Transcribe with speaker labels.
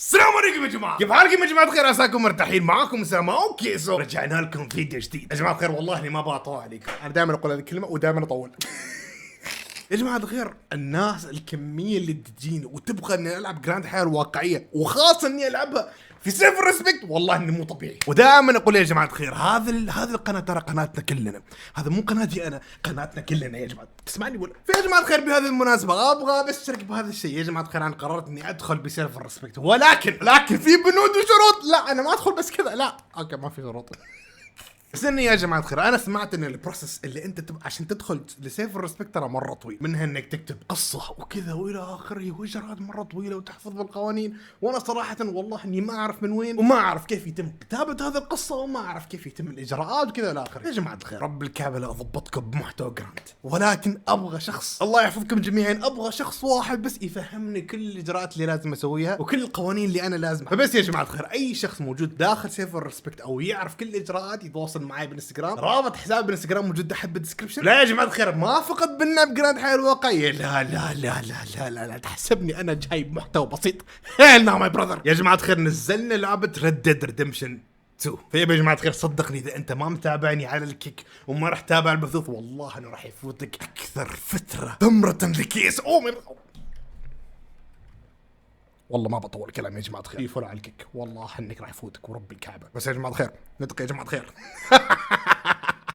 Speaker 1: السلام عليكم يا جماعه، كيف حالكم يا جماعه الخير؟ عساكم مرتاحين. معاكم اسامه وكيسو، رجعنا لكم فيديو جديد. يا جماعه الخير والله اني ما بطول عليكم، انا دائما اقول هذه الكلمه ودائما اطول. يا جماعه الخير، الناس الكميه اللي تجيني وتبغى اني العب جراند حياه الواقعيه، وخاصه اني العبها في سيفر ريسبكت، والله انه مو طبيعي. ودائما اقول يا جماعه الخير، هذه القناه ترى قناتنا كلنا، هذا مو قناتي انا، قناتنا كلنا يا جماعه. تسمعني ولا؟ فيا جماعه الخير بهذه المناسبه ابغى بس اشترك بهذا الشيء. يا جماعه الخير انا قررت اني ادخل بسيرفر ريسبكت، ولكن في بنود وشروط. لا انا ما ادخل بس كذا، لا اوكي ما في شروط. بس اني يا جماعه الخير انا سمعت ان البروسس اللي انت عشان تدخل لسيفر ريسبكت ترى مره طويل، منها انك تكتب قصه وكذا والى اخره واجراءات مره طويله وتحفظ بالقوانين. وانا صراحه والله اني ما اعرف من وين وما اعرف كيف يتم كتابه هذه القصه وما اعرف كيف يتم الاجراءات وكذا الى اخره. يا جماعه الخير رب الكعبه لا اضبطكم بمحتوى جراند، ولكن ابغى شخص، الله يحفظكم جميعا، ابغى شخص واحد بس يفهمني كل الاجراءات اللي لازم اسويها وكل القوانين اللي انا لازم. فبس يا جماعه الخير اي شخص موجود داخل سيفر ريسبكت او يعرف كل الاجراءات يتواصل معي بالانستغرام، رابط حساب بالانستغرام موجود تحت بالدسكربشن. لا يا جماعه الخير ما فقط بنلعب جراند حياه الواقعيه، لا لا لا لا لا لا, لا. تحسبني انا جايب محتوى بسيط؟ هيل ماي براذر. يا جماعه الخير نزلنا لعبه ريد ديد ريدمشن 2. فيا جماعه الخير صدقني اذا انت ما متابعني على الكيك وما راح تتابع البثوث، والله انه راح يفوتك اكثر فتره ثمره لكيس والله ما بطول كلام يا جماعه الخير. فول على الكيك والله انك راح يفوتك ورب الكعبه. بس يا جماعه الخير نتقي يا جماعه الخير.